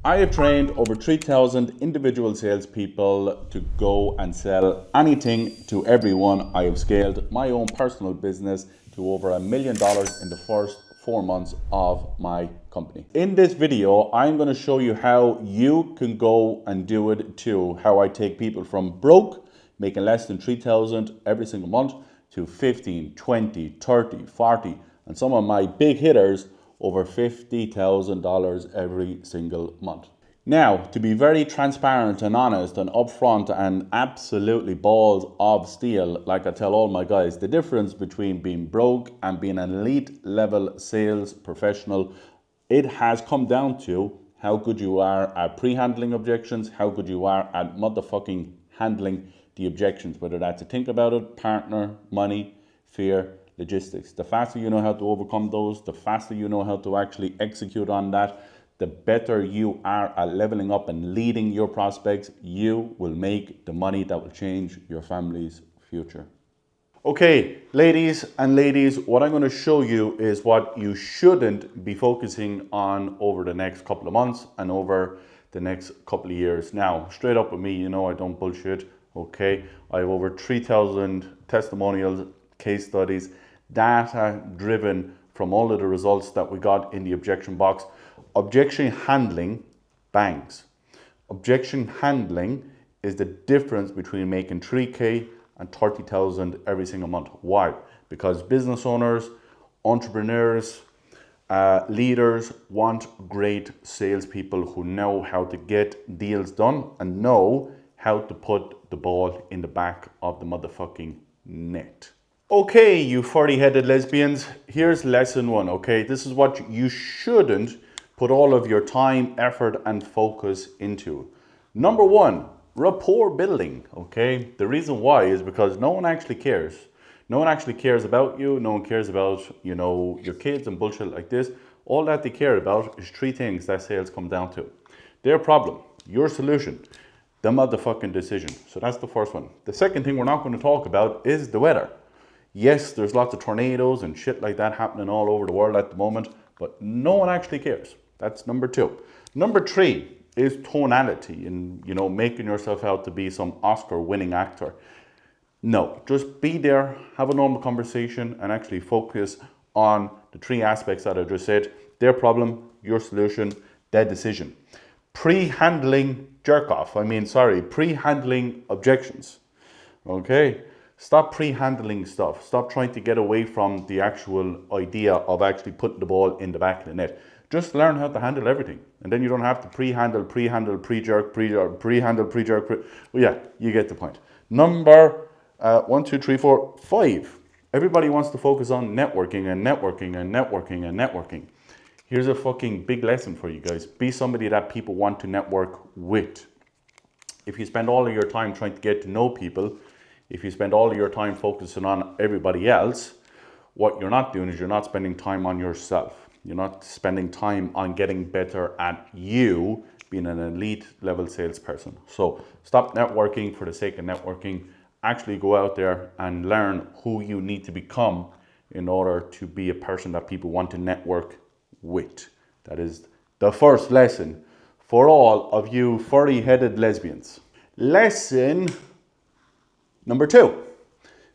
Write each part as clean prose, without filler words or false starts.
I have trained over 3,000 individual salespeople to go and sell anything to everyone. I have scaled my own personal business to over $1 million in the first 4 months of my company. In this video, I'm going to show you how you can go and do it too. How I take people from broke, making less than 3,000 every single month, to 15, 20, 30, 40, and some of my big hitters over $50,000 every single month. Now, to be very transparent and honest and upfront and absolutely balls of steel, like I tell all my guys, the difference between being broke and being an elite level sales professional, it has come down to how good you are at pre-handling objections, how good you are at motherfucking handling the objections, whether that's to think about it, partner, money, fear, logistics. The faster you know how to overcome those, the faster you know how to actually execute on that, the better you are at leveling up and leading your prospects, you will make the money that will change your family's future. Okay, ladies and ladies, what I'm going to show you is what you shouldn't be focusing on over the next couple of months and over the next couple of years. Now, straight up with me, you know I don't bullshit, okay? I have over 3,000 testimonials, case studies, data driven from all of the results that we got in the objection box. Objection handling bangs. Objection handling is the difference between making 3K and 30,000 every single month. Why? Because business owners, entrepreneurs, leaders want great salespeople who know how to get deals done and know how to put the ball in the back of the motherfucking net. Okay, you 40-headed lesbians, here's lesson one, okay? This is what you shouldn't put all of your time, effort, and focus into. Number one, rapport building, okay? The reason why is because no one actually cares. No one actually cares about you. No one cares about, you know, your kids and bullshit like this. All that they care about is three things that sales come down to. Their problem, your solution, the motherfucking decision. So that's the first one. The second thing we're not going to talk about is the weather. Yes, there's lots of tornadoes and shit like that happening all over the world at the moment, but no one actually cares. That's number two. Number three is tonality and, you know, making yourself out to be some Oscar-winning actor. No, just be there, have a normal conversation, and actually focus on the three aspects that I just said. Their problem, your solution, their decision. Pre-handling pre-handling objections. Okay? Stop pre-handling stuff. Stop trying to get away from the actual idea of actually putting the ball in the back of the net. Just learn how to handle everything. And then you don't have to pre-handle, pre-jerk, pre-handle, pre-jerk. Well, yeah, you get the point. Number 1, 2, 3, 4, 5. Everybody wants to focus on networking and networking and networking and networking. Here's a fucking big lesson for you guys. Be somebody that people want to network with. If you spend all of your time trying to get to know people, if you spend all of your time focusing on everybody else, what you're not doing is you're not spending time on yourself. You're not spending time on getting better at you being an elite level salesperson. So stop networking for the sake of networking. Actually go out there and learn who you need to become in order to be a person that people want to network with. That is the first lesson for all of you 40-headed lesbians. Lesson number 2.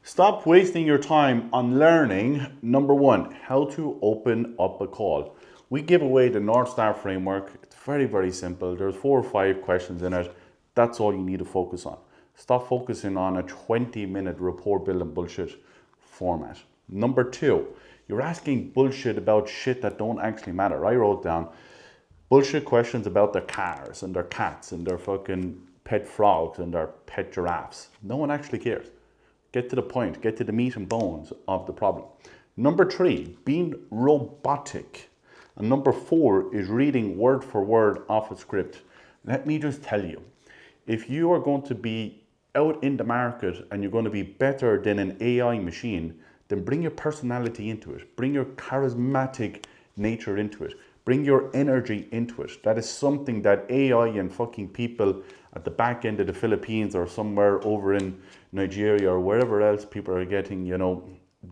Stop wasting your time on learning, number 1, how to open up a call. We give away the North Star framework. It's very, very simple. There's 4 or 5 questions in it. That's all you need to focus on. Stop focusing on a 20-minute rapport building bullshit format. Number 2, you're asking bullshit about shit that don't actually matter. I wrote down bullshit questions about their cars and their cats and their fucking pet frogs and their pet giraffes. No one actually cares. Get to the point, get to the meat and bones of the problem. Number 3, being robotic. And number 4 is reading word for word off a script. Let me just tell you, if you are going to be out in the market and you're going to be better than an AI machine, then bring your personality into it. Bring your charismatic nature into it. Bring your energy into it. That is something that AI and fucking people at the back end of the Philippines or somewhere over in Nigeria or wherever else people are getting, you know,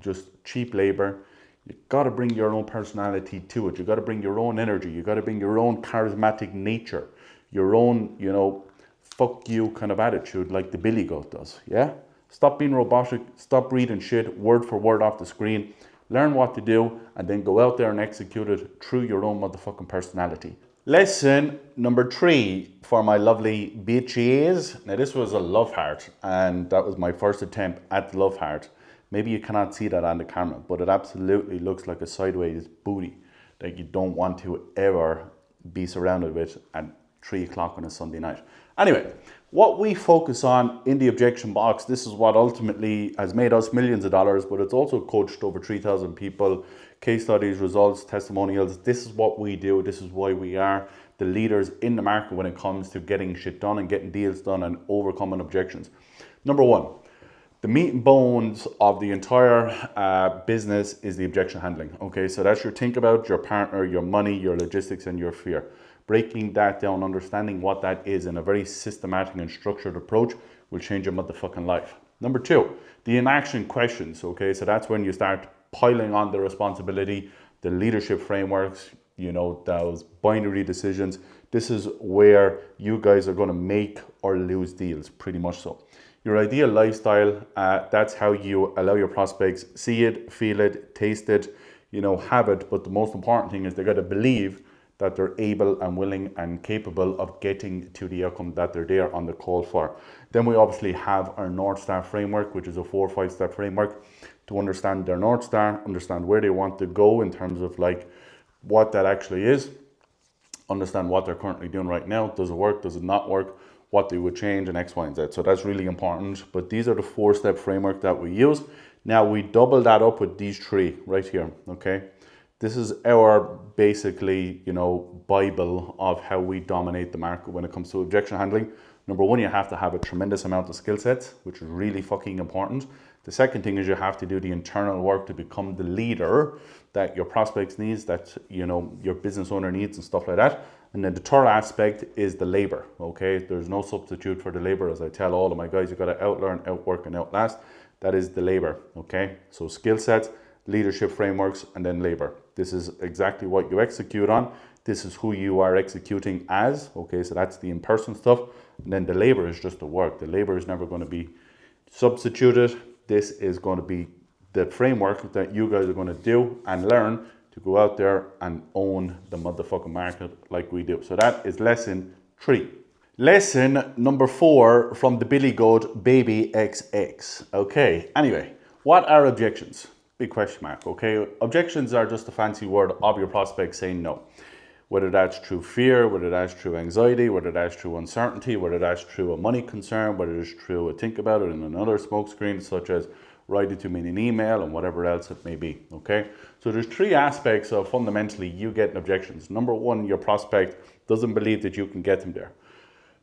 just cheap labor. You got to bring your own personality to it. You got to bring your own energy. You got to bring your own charismatic nature, your own, fuck you kind of attitude like the Billy Goat does. Yeah? Stop being robotic. Stop reading shit word for word off the screen. Learn what to do and then go out there and execute it through your own motherfucking personality. Lesson number 3 for my lovely bitches. Now this was a love heart, and that was my first attempt at the love heart. Maybe you cannot see that on the camera, but it absolutely looks like a sideways booty that you don't want to ever be surrounded with at 3 o'clock on a Sunday night. Anyway, what we focus on in the objection box, this is what ultimately has made us millions of dollars, but it's also coached over 3,000 people, case studies, results, testimonials. This is what we do. This is why we are the leaders in the market when it comes to getting shit done and getting deals done and overcoming objections. Number 1, the meat and bones of the entire business is the objection handling. Okay, so that's your think about, your partner, your money, your logistics, and your fear. Breaking that down, understanding what that is in a very systematic and structured approach will change your motherfucking life. Number 2, the inaction questions. Okay, so that's when you start piling on the responsibility, the leadership frameworks, those binary decisions. This is where you guys are going to make or lose deals, pretty much so. Your ideal lifestyle, that's how you allow your prospects see it, feel it, taste it, have it. But the most important thing is they got to believe that they're able and willing and capable of getting to the outcome that they're there on the call for. Then we obviously have our North Star framework, which is a 4 or 5 step framework to understand their North Star, understand where they want to go in terms of like what that actually is, understand what they're currently doing right now. Does it work? Does it not work? What they would change and X, Y, and Z. So that's really important. But these are the 4 step framework that we use. Now we double that up with these 3 right here. Okay. This is our basically, Bible of how we dominate the market when it comes to objection handling. Number 1, you have to have a tremendous amount of skill sets, which is really fucking important. The second thing is you have to do the internal work to become the leader that your prospects needs, that, your business owner needs and stuff like that. And then the third aspect is the labor, okay? There's no substitute for the labor. As I tell all of my guys, you got to outlearn, outwork, and outlast. That is the labor, okay? So skill sets, leadership frameworks, and then labor. This is exactly what you execute on. This is who you are executing as, okay? So that's the in-person stuff. And then the labor is just the work. The labor is never going to be substituted. This is going to be the framework that you guys are going to do and learn to go out there and own the motherfucking market like we do. So that is lesson 3. Lesson number 4 from the Billy Goat Baby XX. Okay, anyway, what are objections? Big question mark, okay? Objections are just a fancy word of your prospect saying no. Whether that's through fear, whether that's through anxiety, whether that's through uncertainty, whether that's through a money concern, whether it's through a think about it in another smokescreen, such as writing to me in an email and whatever else it may be, okay? So there's 3 aspects of fundamentally you getting objections. Number 1, your prospect doesn't believe that you can get them there.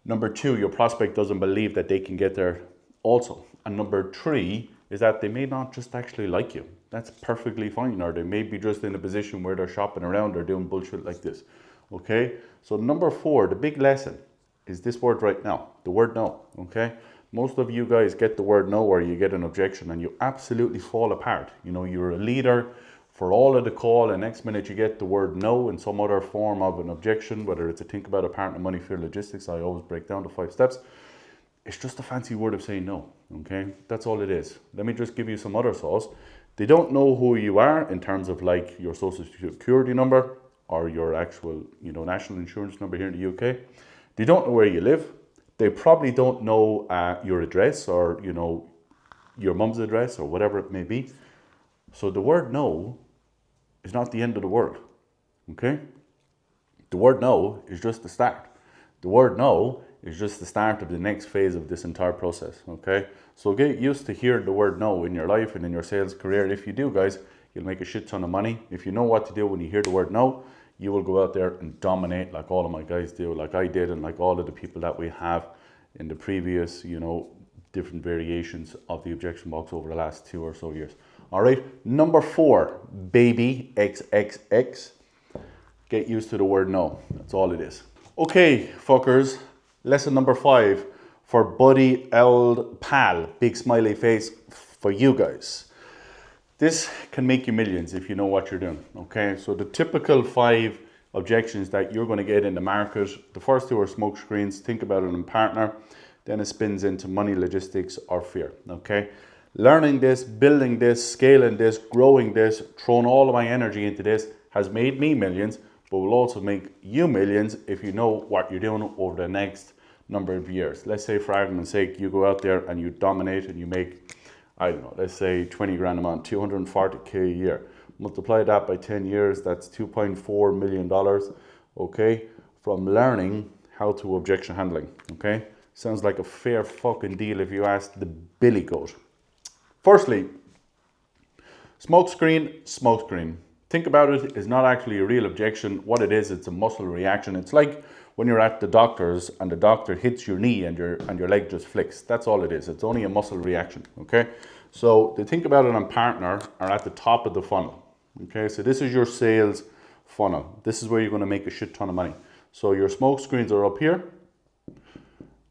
Number 2, your prospect doesn't believe that they can get there also. And number 3 is that they may not just actually like you. That's perfectly fine. Or they may be just in a position where they're shopping around or doing bullshit like this, okay? So number 4, the big lesson is this word right now, the word no, okay? Most of you guys get the word no or you get an objection and you absolutely fall apart. You're a leader for all of the call and next minute you get the word no in some other form of an objection, whether it's a think about, a partner, money, fear, logistics. I always break down the 5 steps. It's just a fancy word of saying no, okay? That's all it is. Let me just give you some other sauce. They don't know who you are in terms of like your social security number or your actual, national insurance number here in the UK. They don't know where you live. They probably don't know your address or, your mum's address or whatever it may be. So the word no is not the end of the world, okay? The word no is just the start. The word no is just the start of the next phase of this entire process, okay? So get used to hearing the word no in your life and in your sales career. If you do, guys, you'll make a shit ton of money. If you know what to do when you hear the word no, you will go out there and dominate like all of my guys do, like I did, and like all of the people that we have in the previous, different variations of the objection box over the last 2 or so years. All right, number 4, baby XXX. Get used to the word no. That's all it is. Okay, fuckers. Lesson number 5 for buddy, old pal, big smiley face for you guys. This can make you millions if you know what you're doing, okay? So the typical 5 objections that you're going to get in the market, the first 2 are smoke screens. Think about it in partner. Then it spins into money, logistics, or fear, okay? Learning this, building this, scaling this, growing this, throwing all of my energy into this has made me millions, but will also make you millions if you know what you're doing over the next number of years. Let's say, for argument's sake, you go out there and you dominate and you make, I don't know, let's say 20 grand a month, 240K a year. Multiply that by 10 years, that's $2.4 million, okay, from learning how to objection handling, okay? Sounds like a fair fucking deal if you ask the billy goat. Firstly, smoke screen. Think about it, it's not actually a real objection. What it is, it's a muscle reaction. It's like when you're at the doctor's and the doctor hits your knee and your leg just flicks. That's all it is. It's only a muscle reaction, okay? So to think about it on partner are at the top of the funnel, okay? So this is your sales funnel. This is where you're gonna make a shit ton of money. So your smoke screens are up here,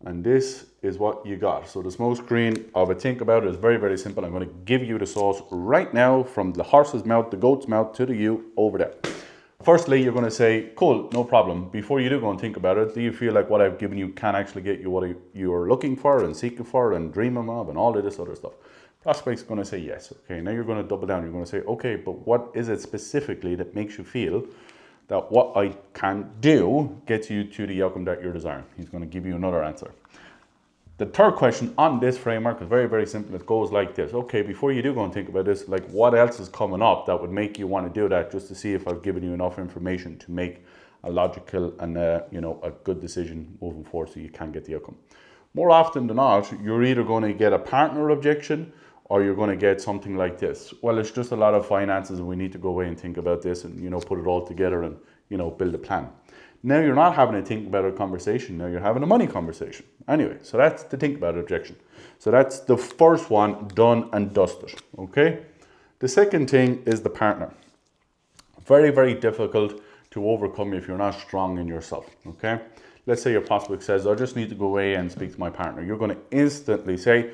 and this is what you got. So the smoke screen, I would think about it is very, very simple. I'm going to give you the sauce right now from the horse's mouth, the goat's mouth to the you over there. Firstly, you're going to say, cool, no problem. Before you do go and think about it, do you feel like what I've given you can actually get you what you are looking for and seeking for and dreaming of and all of this other stuff? Prospect's going to say yes. Okay, now you're going to double down. You're going to say, okay, but what is it specifically that makes you feel that what I can do gets you to the outcome that you're desiring? He's going to give you another answer. The third question on this framework is very, very simple. It goes like this. Okay, before you do go and think about this, like what else is coming up that would make you want to do that, just to see if I've given you enough information to make a logical and a good decision moving forward so you can get the outcome. More often than not, you're either going to get a partner objection or you're going to get something like this. Well, it's just a lot of finances and we need to go away and think about this and, put it all together and, build a plan. Now you're not having a think about a conversation. Now you're having a money conversation. Anyway, so that's the think about it objection. So that's the first one, done and dusted, okay? The second thing is the partner. Very, very difficult to overcome if you're not strong in yourself, okay? Let's say your prospect says, I just need to go away and speak to my partner. You're going to instantly say,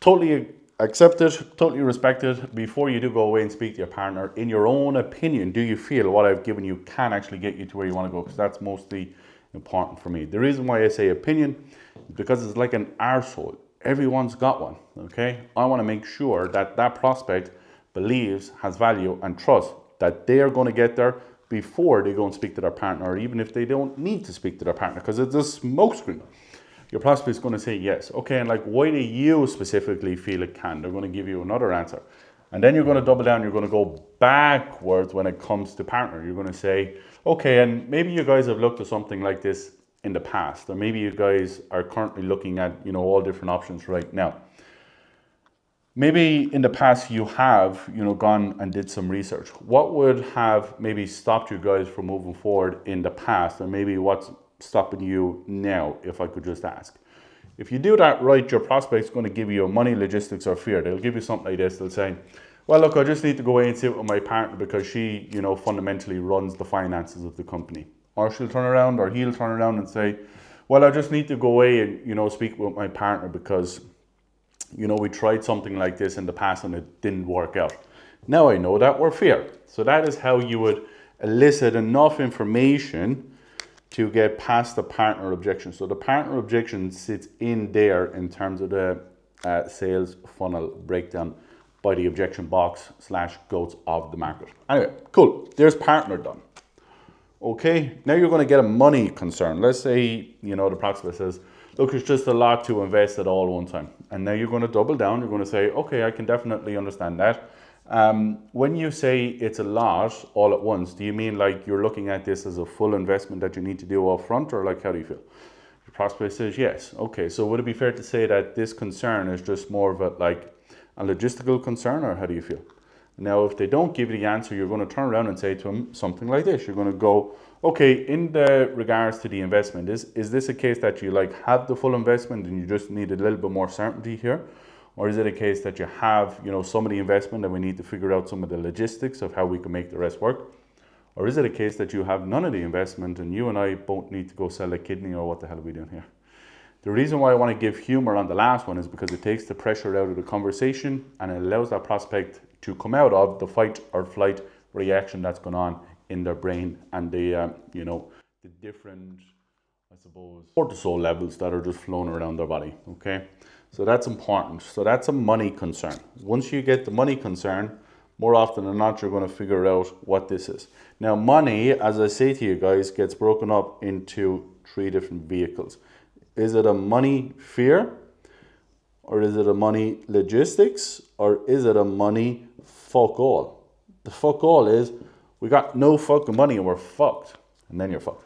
totally accept it, totally respect it. Before you do go away and speak to your partner, in your own opinion, do you feel what I've given you can actually get you to where you want to go? Because that's mostly important for me. The reason why I say opinion is because it's like an arsehole. Everyone's got one, okay? I want to make sure that that prospect believes, has value and trust that they are going to get there before they go and speak to their partner, or even if they don't need to speak to their partner, because it's a smokescreen. Your prospect is going to say yes. Okay, and like, why do you specifically feel it can? They're going to give you another answer. And then you're going to double down. You're going to go backwards when it comes to partner. You're going to say, okay, and maybe you guys have looked at something like this in the past, or maybe you guys are currently looking at, all different options right now. Maybe in the past you have, gone and did some research. What would have maybe stopped you guys from moving forward in the past, and maybe what's stopping you now, if I could just ask? If you do that right, your prospect's going to give you money, logistics, or fear. They'll give you something like this. They'll say, well, look, I just need to go away and sit with my partner because she, fundamentally runs the finances of the company. Or she'll turn around, or he'll turn around and say, well, I just need to go away and, speak with my partner because, we tried something like this in the past and it didn't work out. Now I know that we're fear. So that is how you would elicit enough information to get past the partner objection. So the partner objection sits in there in terms of the sales funnel breakdown by the objection box / goats of the market. Anyway, cool. There's partner done. Okay, now you're going to get a money concern. Let's say, the prospect says, look, it's just a lot to invest at all one time. And now you're going to double down. You're going to say, okay, I can definitely understand that. When you say it's a lot all at once, do you mean like you're looking at this as a full investment that you need to do up front, or like how do you feel? The prospect says yes. Okay, so would it be fair to say that this concern is just more of a logistical concern, or how do you feel? Now, if they don't give you the answer, you're going to turn around and say to them something like this. You're going to go, okay, in the regards to the investment, is this a case that you have the full investment and you just need a little bit more certainty here? Or is it a case that you have, some of the investment and we need to figure out some of the logistics of how we can make the rest work? Or is it a case that you have none of the investment and you and I both need to go sell a kidney, or what the hell are we doing here? The reason why I want to give humor on the last one is because it takes the pressure out of the conversation and it allows that prospect to come out of the fight or flight reaction that's going on in their brain, and the the different, I suppose, cortisol levels that are just flowing around their body. Okay, so that's important. So that's a money concern. Once you get the money concern, more often than not, you're going to figure out what this is. Now, money, as I say to you guys, gets broken up into 3 different vehicles. Is it a money fear? Or is it a money logistics? Or is it a money fuck all? The fuck all is, we got no fucking money and we're fucked. And then you're fucked.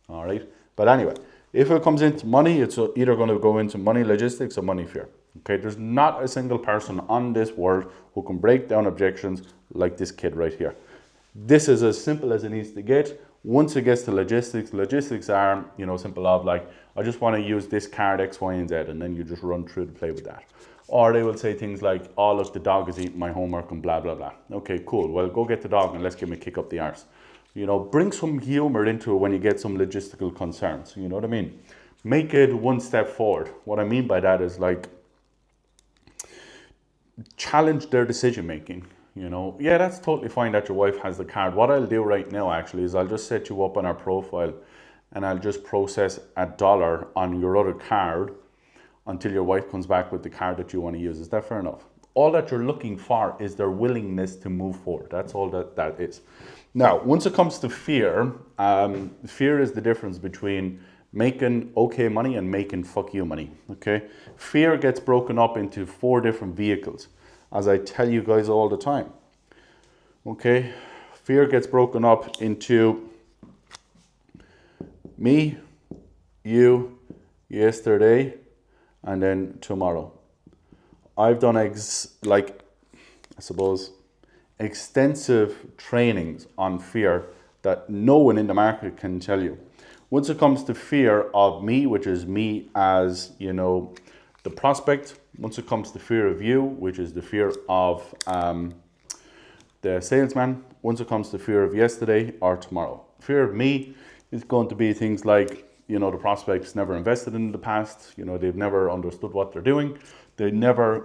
All right? But anyway, if it comes into money, it's either going to go into money logistics or money fear. Okay? There's not a single person on this world who can break down objections like this kid right here. This is as simple as it needs to get. Once it gets to logistics are, simple of like, I just want to use this card X, Y, and Z, and then you just run through to play with that. Or they will say things like, oh look, the dog is eating my homework and blah, blah, blah. Okay, cool. Well, go get the dog and let's give him a kick up the arse. Bring some humor into it when you get some logistical concerns. You know what I mean? Make it one step forward. What I mean by that is like, challenge their decision making. Yeah, that's totally fine that your wife has the card. What I'll do right now actually is I'll just set you up on our profile and I'll just process $1 on your other card until your wife comes back with the card that you want to use. Is that fair enough? All that you're looking for is their willingness to move forward. That's all that is. Now, once it comes to fear, fear is the difference between making okay money and making fuck you money. Okay, fear gets broken up into 4 different vehicles, as I tell you guys all the time. Okay, fear gets broken up into me, you, yesterday, and then tomorrow. I've done extensive trainings on fear that no one in the market can tell you. Once it comes to fear of me, which is me as, the prospect. Once it comes to fear of you, which is the fear of the salesman. Once it comes to fear of yesterday or tomorrow. Fear of me is going to be things like, the prospect's never invested in the past. They've never understood what they're doing. They never,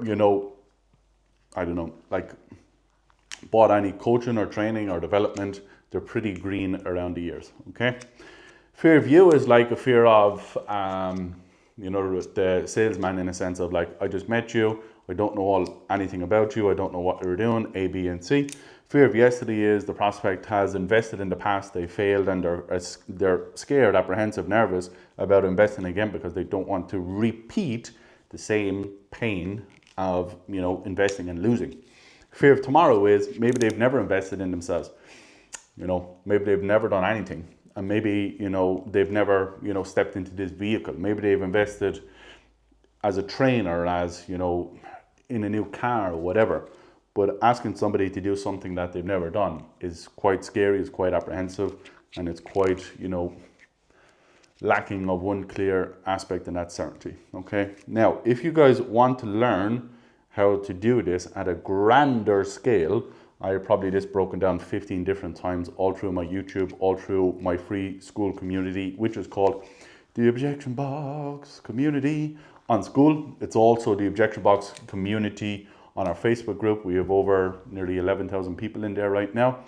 bought any coaching or training or development. They're pretty green around the ears, okay? Fear of you is like a fear of, the salesman, in a sense of like, I just met you, I don't know anything about you, I don't know what you're doing, A, B, and C. Fear of yesterday is the prospect has invested in the past, they failed, and they're scared, apprehensive, nervous about investing again because they don't want to repeat the same pain of, investing and losing. Fear of tomorrow is maybe they've never invested in themselves. Maybe they've never done anything. And maybe, they've never, stepped into this vehicle. Maybe they've invested as a trainer, as, in a new car or whatever. But asking somebody to do something that they've never done is quite scary, it's quite apprehensive, and it's quite, lacking of one clear aspect, and that's certainty. Okay. Now, if you guys want to learn how to do this at a grander scale, I have probably just broken down 15 different times all through my YouTube, all through my free school community, which is called the Objection Box Community on School. It's also the Objection Box Community on our Facebook group. We have over nearly 11,000 people in there right now.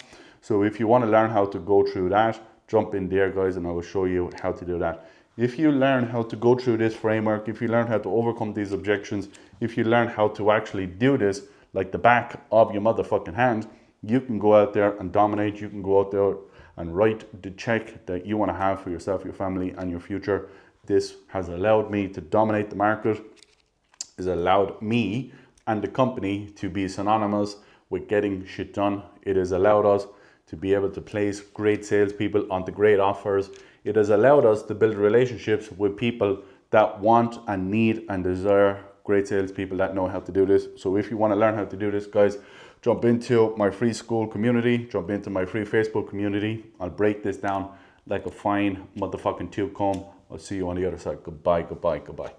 So if you want to learn how to go through that, jump in there, guys, and I will show you how to do that. If you learn how to go through this framework, if you learn how to overcome these objections, if you learn how to actually do this like the back of your motherfucking hand, you can go out there and dominate. You can go out there and write the check that you want to have for yourself, your family, and your future. This has allowed me to dominate the market. It's allowed me and the company to be synonymous with getting shit done. It has allowed us to be able to place great salespeople onto great offers. It has allowed us to build relationships with people that want and need and desire great salespeople that know how to do this. So if you want to learn how to do this, guys, jump into my free school community, jump into my free Facebook community. I'll break this down like a fine motherfucking tube comb. I'll see you on the other side. Goodbye, goodbye, goodbye.